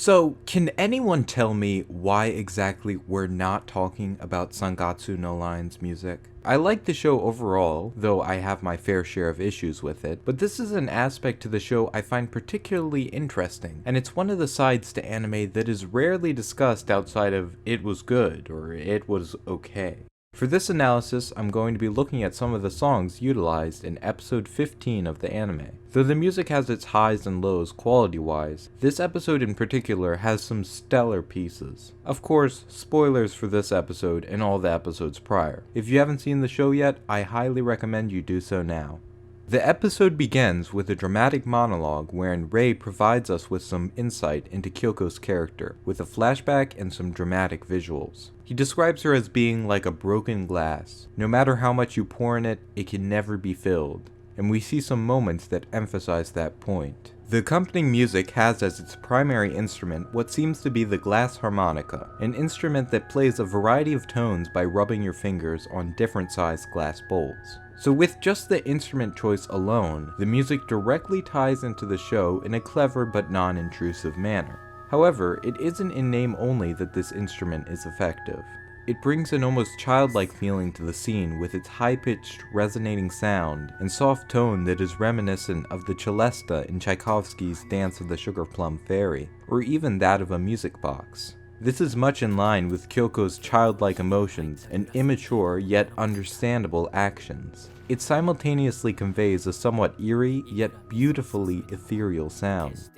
So, can anyone tell me why exactly we're not talking about Sangatsu no Line's music? I like the show overall, though I have my fair share of issues with it, but this is an aspect to the show I find particularly interesting, and it's one of the sides to anime that is rarely discussed outside of it was good or it was okay. For this analysis, I'm going to be looking at some of the songs utilized in episode 15 of the anime. Though the music has its highs and lows quality-wise, this episode in particular has some stellar pieces. Of course, spoilers for this episode and all the episodes prior. If you haven't seen the show yet, I highly recommend you do so now. The episode begins with a dramatic monologue wherein Rei provides us with some insight into Kyoko's character, with a flashback and some dramatic visuals. He describes her as being like a broken glass. No matter how much you pour in it, it can never be filled. And we see some moments that emphasize that point. The accompanying music has as its primary instrument what seems to be the glass harmonica, an instrument that plays a variety of tones by rubbing your fingers on different sized glass bowls. So with just the instrument choice alone, the music directly ties into the show in a clever but non-intrusive manner. However, it isn't in name only that this instrument is effective. It brings an almost childlike feeling to the scene with its high-pitched, resonating sound and soft tone that is reminiscent of the celesta in Tchaikovsky's Dance of the Sugar Plum Fairy, or even that of a music box. This is much in line with Kyoko's childlike emotions and immature yet understandable actions. It simultaneously conveys a somewhat eerie yet beautifully ethereal sound.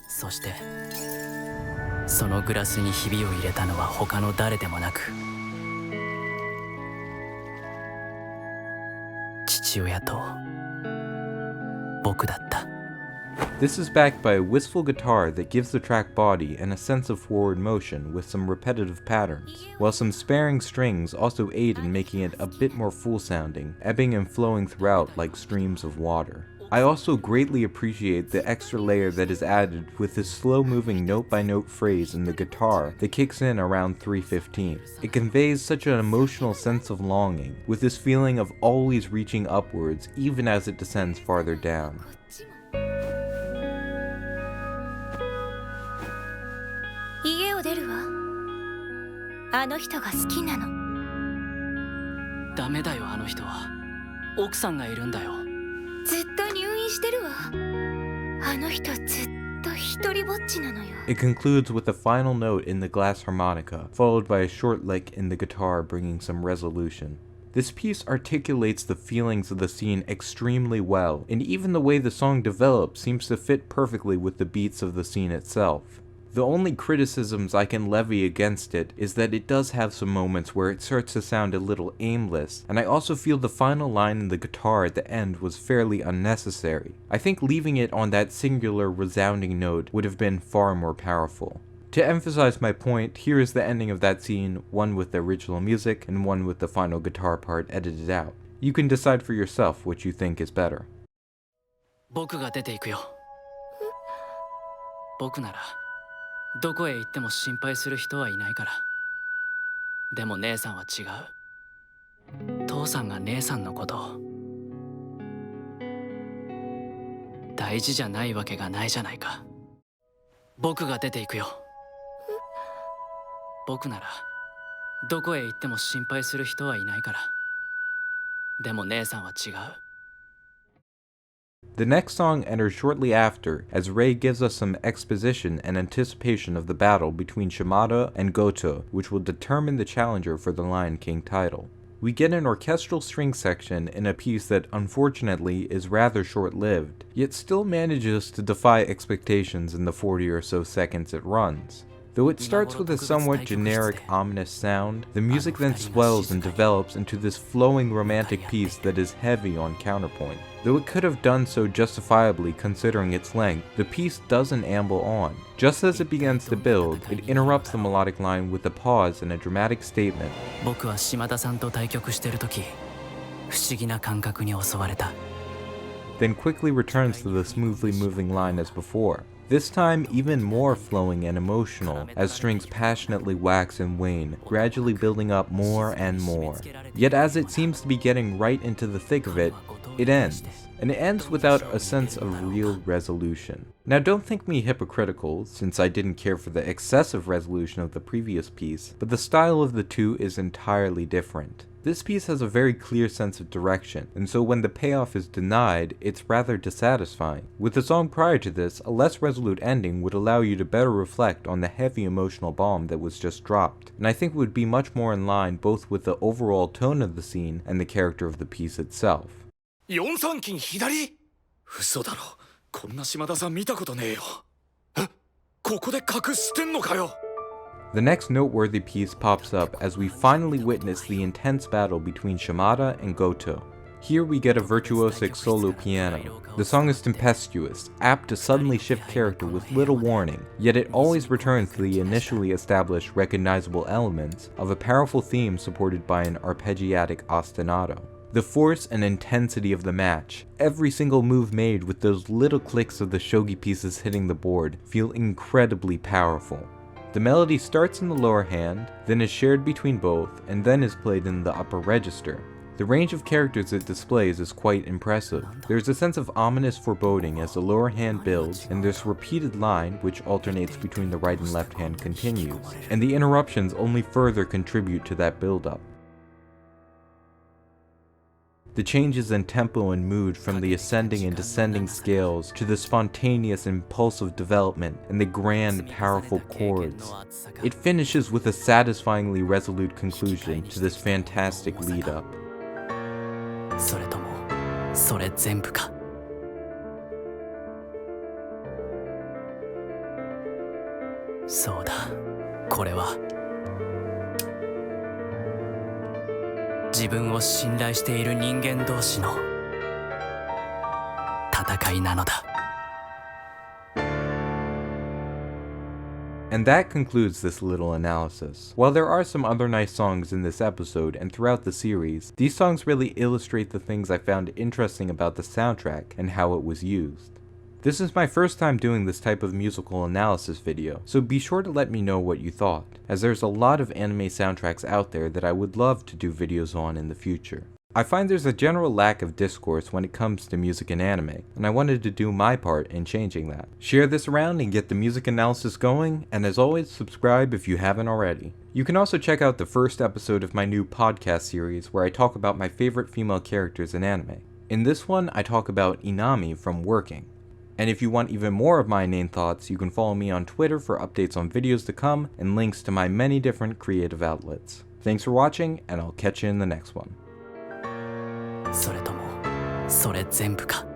そして、そのグラスにひびを入れたのは他の誰でもなく、父親と僕だった。 This is backed by a wistful guitar that gives the track body and a sense of forward motion with some repetitive patterns, while some sparing strings also aid in making it a bit more full-sounding, ebbing and flowing throughout like streams of water. I also greatly appreciate the extra layer that is added with this slow-moving note-by-note phrase in the guitar that kicks in around 3:15. It conveys such an emotional sense of longing, with this feeling of always reaching upwards even as it descends farther down. 家を出るわ。あの人が好きなの。ダメだよ、あの人は。奥さんがいるんだよ。ずっと入院してるわ。あの人ずっと一人ぼっちなのよ。 It concludes with a final note in the glass harmonica, followed by a short lick in the guitar bringing some resolution. This piece articulates the feelings of the scene extremely well, and even the way the song develops seems to fit perfectly with the beats of the scene itself. The only criticisms I can levy against it is that it does have some moments where it starts to sound a little aimless, and I also feel the final line in the guitar at the end was fairly unnecessary. I think leaving it on that singular resounding note would have been far more powerful. To emphasize my point, here is the ending of that scene, one with the original music and one with the final guitar part edited out. You can decide for yourself what you think is better. 僕が出ていくよ。僕ならどこへ行っても心配する人はいないから。でも姉さんは違う。父さんが姉さんのことを大事じゃないわけがないじゃないか。僕が出ていくよ。僕ならどこへ行っても心配する人はいないから。でも姉さんは違う。 The next song enters shortly after, as Rei gives us some exposition and anticipation of the battle between Shimada and Goto, which will determine the challenger for the Lion King title. We get an orchestral string section in a piece that unfortunately is rather short-lived, yet still manages to defy expectations in the 40 or so seconds it runs. Though it starts with a somewhat generic, ominous sound, the music then swells and develops into this flowing romantic piece that is heavy on counterpoint. Though it could have done so justifiably considering its length, the piece doesn't amble on. Just as it begins to build, it interrupts the melodic line with a pause and a dramatic statement. 僕は島田さんと対局してる時、不思議な感覚に襲われた。 Then quickly returns to the smoothly moving line as before. This time even more flowing and emotional, as strings passionately wax and wane, gradually building up more and more. Yet as it seems to be getting right into the thick of it, it ends, and it ends without a sense of real resolution. Now don't think me hypocritical, since I didn't care for the excessive resolution of the previous piece, but the style of the two is entirely different. This piece has a very clear sense of direction, and so when the payoff is denied, it's rather dissatisfying. With the song prior to this, a less resolute ending would allow you to better reflect on the heavy emotional bomb that was just dropped, and I think would be much more in line both with the overall tone of the scene and the character of the piece itself. 4三金左？嘘だろ。こんな島田さん見たことねえよ。え？ここで隠してんのかよ。The next noteworthy piece pops up as we finally witness the intense battle between Shimada and Goto. Here we get a virtuosic solo piano. The song is tempestuous, apt to suddenly shift character with little warning, yet it always returns to the initially established recognizable elements of a powerful theme supported by an arpeggiatic ostinato. The force and intensity of the match, every single move made with those little clicks of the shogi pieces hitting the board, feel incredibly powerful. The melody starts in the lower hand, then is shared between both, and then is played in the upper register. The range of characters it displays is quite impressive. There's a sense of ominous foreboding as the lower hand builds, and this repeated line, which alternates between the right and left hand, continues, and the interruptions only further contribute to that build-up. The changes in tempo and mood from the ascending and descending scales to the spontaneous impulsive development and the grand powerful chords. It finishes with a satisfyingly resolute conclusion to this fantastic lead-up. それともそれ全部か。そうだ、これは自分を信頼している人間同士の戦いなのだ。And that concludes this little analysis. While there are some other nice songs in this episode and throughout the series, these songs really illustrate the things I found interesting about the soundtrack and how it was used. This is my first time doing this type of musical analysis video, so be sure to let me know what you thought, as there's a lot of anime soundtracks out there that I would love to do videos on in the future. I find there's a general lack of discourse when it comes to music and anime, and I wanted to do my part in changing that. Share this around and get the music analysis going, and as always, subscribe if you haven't already. You can also check out the first episode of my new podcast series where I talk about my favorite female characters in anime. In this one, I talk about Inami from Working. And if you want even more of my inane thoughts, you can follow me on Twitter for updates on videos to come and links to my many different creative outlets. Thanks for watching, and I'll catch you in the next one. それともそれ全部か。